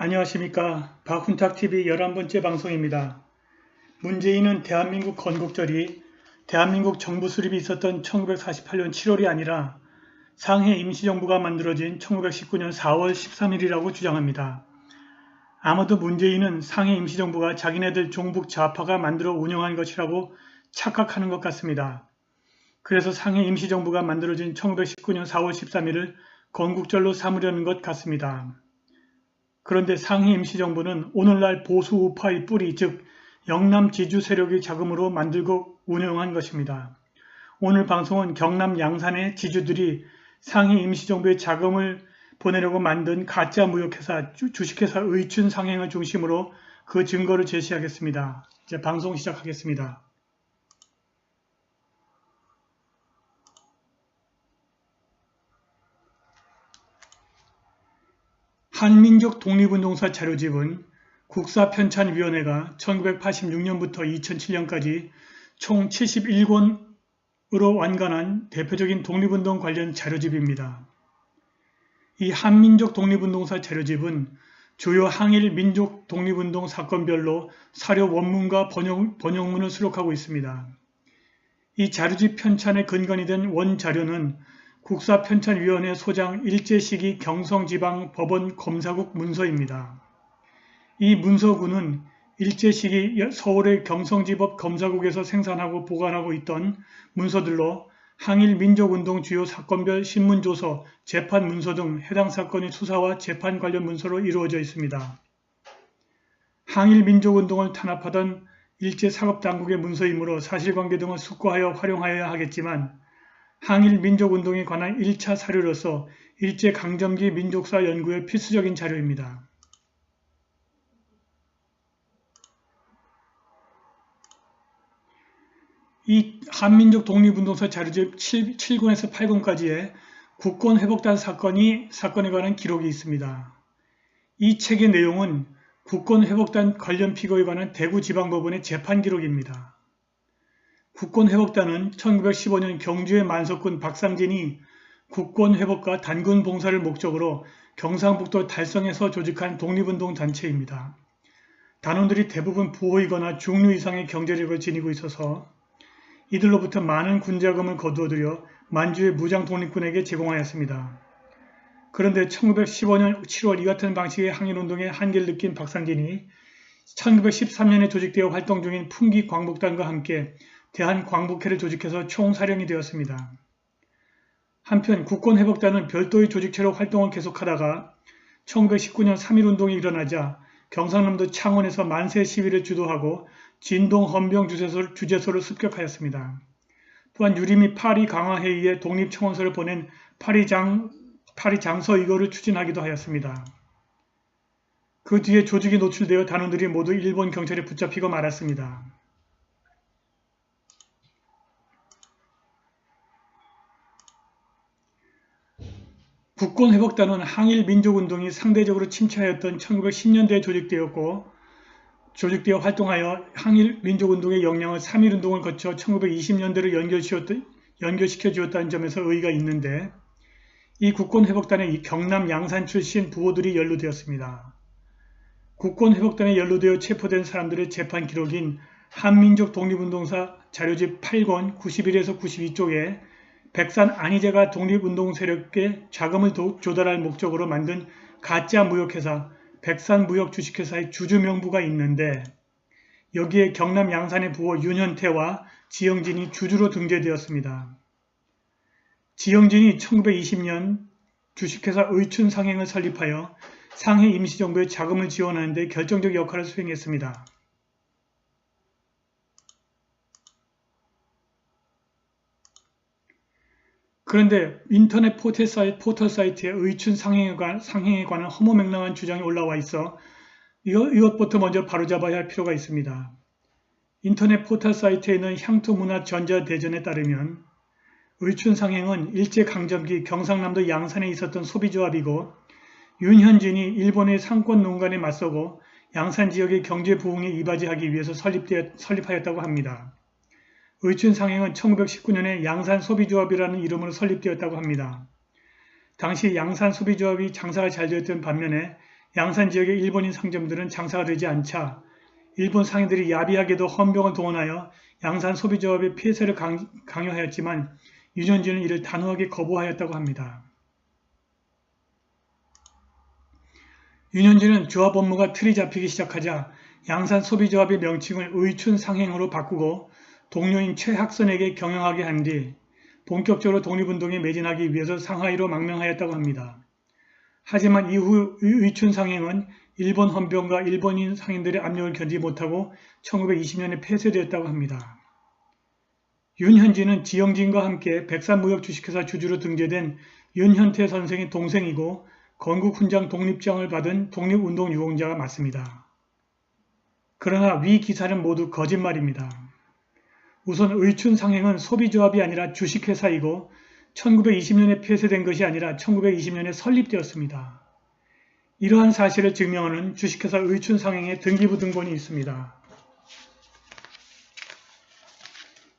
안녕하십니까. 박훈탁TV 11번째 방송입니다. 문재인은 대한민국 건국절이 대한민국 정부 수립이 있었던 1948년 7월이 아니라 상해 임시정부가 만들어진 1919년 4월 13일이라고 주장합니다. 아마도 문재인은 상해 임시정부가 자기네들 종북 좌파가 만들어 운영한 것이라고 착각하는 것 같습니다. 그래서 상해 임시정부가 만들어진 1919년 4월 13일을 건국절로 삼으려는 것 같습니다. 그런데 상해 임시정부는 오늘날 보수 우파의 뿌리, 즉 영남 지주 세력의 자금으로 만들고 운영한 것입니다. 오늘 방송은 경남 양산의 지주들이 상해 임시정부의 자금을 보내려고 만든 가짜 무역회사, 주식회사 의춘 상행을 중심으로 그 증거를 제시하겠습니다. 이제 방송 시작하겠습니다. 한민족 독립운동사 자료집은 국사편찬위원회가 1986년부터 2007년까지 총 71권으로 완간한 대표적인 독립운동 관련 자료집입니다. 이 한민족 독립운동사 자료집은 주요 항일 민족 독립운동 사건별로 사료 원문과 번역문을 수록하고 있습니다. 이 자료집 편찬의 근간이 된 원자료는 국사편찬위원회 소장 일제시기 경성지방법원 검사국 문서입니다. 이 문서군은 일제시기 서울의 경성지법 검사국에서 생산하고 보관하고 있던 문서들로 항일 민족운동 주요 사건별 신문조서, 재판문서 등 해당 사건의 수사와 재판 관련 문서로 이루어져 있습니다. 항일 민족운동을 탄압하던 일제사법당국의 문서이므로 사실관계 등을 숙고하여 활용하여야 하겠지만 항일 민족운동에 관한 1차 사료로서 일제강점기 민족사 연구의 필수적인 자료입니다. 이 한민족 독립운동사 자료집 7권에서 8권까지의 국권회복단 사건에 관한 기록이 있습니다. 이 책의 내용은 국권회복단 관련 피고에 관한 대구지방법원의 재판 기록입니다. 국권회복단은 1915년 경주의 만석군 박상진이 국권회복과 단군봉사를 목적으로 경상북도 달성에서 조직한 독립운동 단체입니다. 단원들이 대부분 부호이거나 중류 이상의 경제력을 지니고 있어서 이들로부터 많은 군자금을 거두어들여 만주의 무장독립군에게 제공하였습니다. 그런데 1915년 7월 이 같은 방식의 항일운동에 한계를 느낀 박상진이 1913년에 조직되어 활동 중인 풍기광복단과 함께 대한광복회를 조직해서 총사령이 되었습니다. 한편 국권회복단은 별도의 조직체로 활동을 계속하다가 1919년 3.1운동이 일어나자 경상남도 창원에서 만세 시위를 주도하고 진동 헌병 주재소를 습격하였습니다. 또한 유리 및 파리 강화회의에 독립청원서를 보낸 파리 장서 의거를 추진하기도 하였습니다. 그 뒤에 조직이 노출되어 단원들이 모두 일본 경찰에 붙잡히고 말았습니다. 국권회복단은 항일 민족운동이 상대적으로 침체하였던 1910년대에 조직되어 활동하여 항일 민족운동의 역량을 3.1운동을 거쳐 1920년대로 연결시켜 주었다는 점에서 의의가 있는데 이 국권회복단에 경남 양산 출신 부호들이 연루되었습니다. 국권회복단에 연루되어 체포된 사람들의 재판 기록인 한민족 독립운동사 자료집 8권 91에서 92쪽에 백산 안희재가 독립운동 세력에 자금을 조달할 목적으로 만든 가짜 무역회사 백산무역주식회사의 주주명부가 있는데 여기에 경남 양산의 부호 윤현태와 지영진이 주주로 등재되었습니다. 지영진이 1920년 주식회사 의춘 상행을 설립하여 상해 임시정부의 자금을 지원하는 데 결정적 역할을 수행했습니다. 그런데 인터넷 포털 사이트에 의춘 상행에 관한 허무맹랑한 주장이 올라와 있어 이것부터 먼저 바로잡아야 할 필요가 있습니다. 인터넷 포털 사이트에 있는 향토문화전자대전에 따르면 의춘 상행은 일제강점기 경상남도 양산에 있었던 소비조합이고 윤현진이 일본의 상권 농간에 맞서고 양산 지역의 경제 부흥에 이바지하기 위해서 설립하였다고 합니다. 의춘 상행은 1919년에 양산소비조합이라는 이름으로 설립되었다고 합니다. 당시 양산소비조합이 장사가 잘 되었던 반면에 양산 지역의 일본인 상점들은 장사가 되지 않자 일본 상인들이 야비하게도 헌병을 동원하여 양산 소비조합의 폐쇄를 강요하였지만 윤현진은 이를 단호하게 거부하였다고 합니다. 윤현진은 조합 업무가 틀이 잡히기 시작하자 양산 소비조합의 명칭을 의춘상행으로 바꾸고 동료인 최학선에게 경영하게 한 뒤 본격적으로 독립운동에 매진하기 위해서 상하이로 망명하였다고 합니다. 하지만 이후 의춘상행은 일본 헌병과 일본인 상인들의 압력을 견디지 못하고 1920년에 폐쇄되었다고 합니다. 윤현진은 지영진과 함께 백산무역 주식회사 주주로 등재된 윤현태 선생의 동생이고 건국훈장 독립장을 받은 독립운동 유공자가 맞습니다. 그러나 위 기사는 모두 거짓말입니다. 우선 의춘상행은 소비조합이 아니라 주식회사이고 1920년에 폐쇄된 것이 아니라 1920년에 설립되었습니다. 이러한 사실을 증명하는 주식회사 의춘상행의 등기부 등본이 있습니다.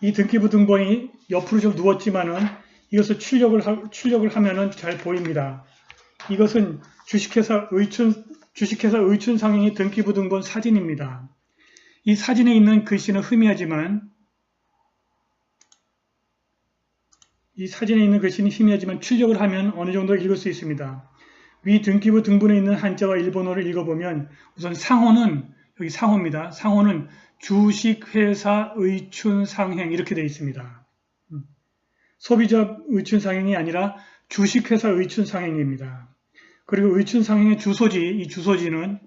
이 등기부 등본이 옆으로 좀 누웠지만은 이것을 출력을 하면은 잘 보입니다. 이것은 주식회사 의춘상행의 등기부 등본 사진입니다. 이 사진에 있는 글씨는 희미하지만 출력을 하면 어느 정도 읽을 수 있습니다. 위 등기부 등본에 있는 한자와 일본어를 읽어보면 우선 상호는 여기 상호입니다. 상호는 주식회사 의춘상행 이렇게 되어 있습니다. 소비조합 의춘상행이 아니라 주식회사 의춘상행입니다. 그리고 의춘상행의 주소지, 이 주소지는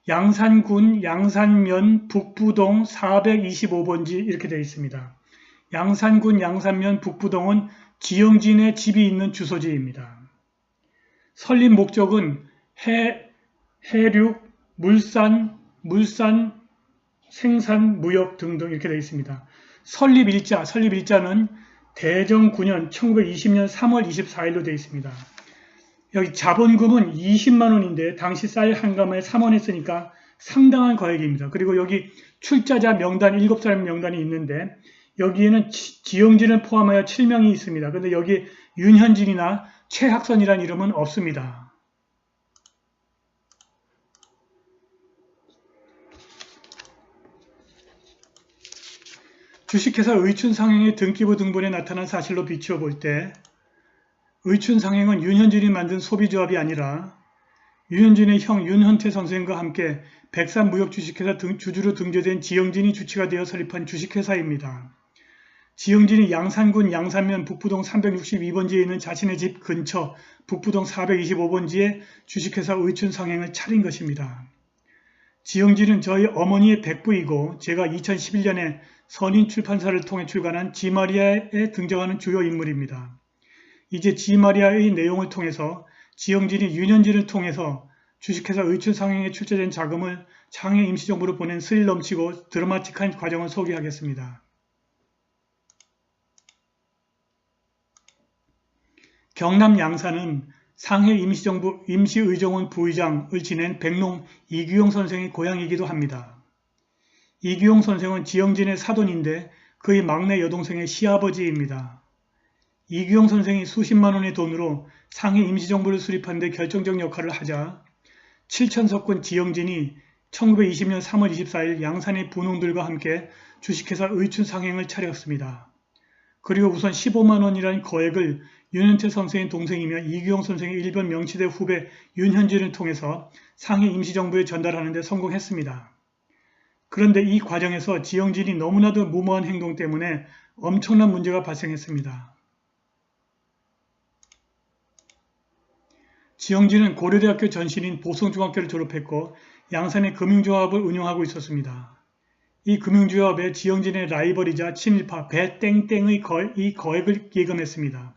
양산군 양산면 북부동 425번지 이렇게 되어 있습니다. 양산군 양산면 북부동은 지영진의 집이 있는 주소지입니다. 설립 목적은 해륙, 물산, 생산, 무역 등등 이렇게 되어 있습니다. 설립일자는 대정 9년 1920년 3월 24일로 되어 있습니다. 여기 자본금은 20만원인데 당시 쌀 한 가마에 3원 했으니까 상당한 거액입니다. 그리고 여기 출자자 명단 7사람 명단이 있는데 여기에는 지영진을 포함하여 7명이 있습니다. 그런데 여기 윤현진이나 최학선이라는 이름은 없습니다. 주식회사 의춘상행의 등기부 등본에 나타난 사실로 비추어 볼 때 의춘상행은 윤현진이 만든 소비조합이 아니라 윤현진의 형 윤현태 선생과 함께 백산무역주식회사 주주로 등재된 지영진이 주체가 되어 설립한 주식회사입니다. 지영진이 양산군 양산면 북부동 362번지에 있는 자신의 집 근처 북부동 425번지에 주식회사 의춘상행을 차린 것입니다. 지영진은 저희 어머니의 백부이고 제가 2011년에 선인출판사를 통해 출간한 지마리아에 등장하는 주요 인물입니다. 이제 지마리아의 내용을 통해서 지영진이 윤현진을 통해서 주식회사 의춘상행에 출자된 자금을 장애 임시정부로 보낸 스릴 넘치고 드라마틱한 과정을 소개하겠습니다. 경남 양산은 상해 임시정부 임시의정원 부의장을 지낸 백농 이규용 선생의 고향이기도 합니다. 이규용 선생은 지영진의 사돈인데 그의 막내 여동생의 시아버지입니다. 이규용 선생이 수십만 원의 돈으로 상해 임시정부를 수립하는 데 결정적 역할을 하자 7천석군 지영진이 1920년 3월 24일 양산의 분홍들과 함께 주식회사 의춘상행을 차렸습니다. 그리고 우선 15만 원이라는 거액을 윤현태 선생의 동생이며 이규용 선생의 일본 명치대 후배 윤현진을 통해서 상해 임시정부에 전달하는 데 성공했습니다. 그런데 이 과정에서 지영진이 너무나도 무모한 행동 때문에 엄청난 문제가 발생했습니다. 지영진은 고려대학교 전신인 보성중학교를 졸업했고 양산의 금융조합을 운영하고 있었습니다. 이 금융조합에 지영진의 라이벌이자 친일파 배땡땡의 이 거액을 예금했습니다.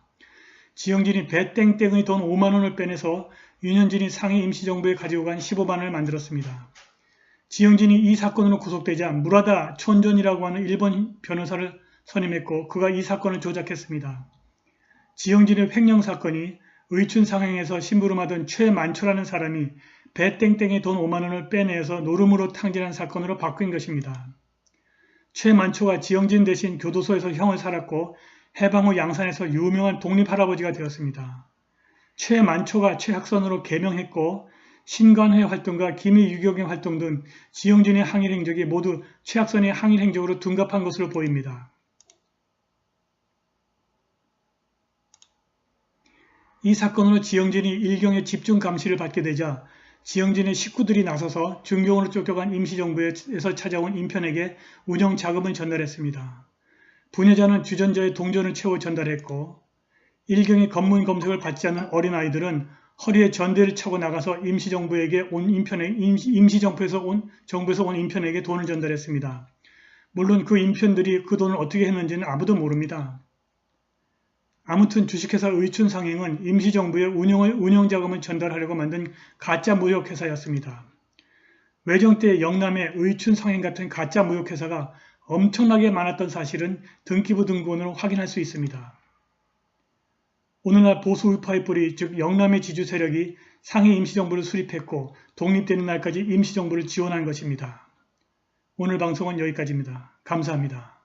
지영진이 배땡땡의 돈 5만원을 빼내서 윤현진이 상해 임시정부에 가지고 간 15만원을 만들었습니다. 지영진이 이 사건으로 구속되자 무라다 촌전이라고 하는 일본 변호사를 선임했고 그가 이 사건을 조작했습니다. 지영진의 횡령사건이 의춘상행에서 심부름하던 최만초라는 사람이 배땡땡의 돈 5만원을 빼내서 노름으로 탕진한 사건으로 바뀐 것입니다. 최만초가 지영진 대신 교도소에서 형을 살았고 해방 후 양산에서 유명한 독립할아버지가 되었습니다. 최만초가 최학선으로 개명했고 신관회 활동과 기미 유경의 활동 등 지영진의 항일 행적이 모두 최악선의 항일 행적으로 둔갑한 것으로 보입니다. 이 사건으로 지영진이 일경의 집중 감시를 받게 되자 지영진의 식구들이 나서서 중경으로 쫓겨간 임시정부에서 찾아온 인편에게 운영 자금을 전달했습니다. 분여자는 주전자에 동전을 채워 전달했고 일경의 검문 검색을 받지 않는 어린아이들은 허리에 전대를 차고 나가서 임시정부에서 온 인편에게 돈을 전달했습니다. 물론 그 인편들이 그 돈을 어떻게 했는지는 아무도 모릅니다. 아무튼 주식회사 의춘상행은 임시정부에 운영자금을 전달하려고 만든 가짜 무역회사였습니다. 외정 때 영남의 의춘상행 같은 가짜 무역회사가 엄청나게 많았던 사실은 등기부 등본으로 확인할 수 있습니다. 오늘날 보수 우파의 뿌리, 즉 영남의 지주 세력이 상해 임시정부를 수립했고 독립되는 날까지 임시정부를 지원한 것입니다. 오늘 방송은 여기까지입니다. 감사합니다.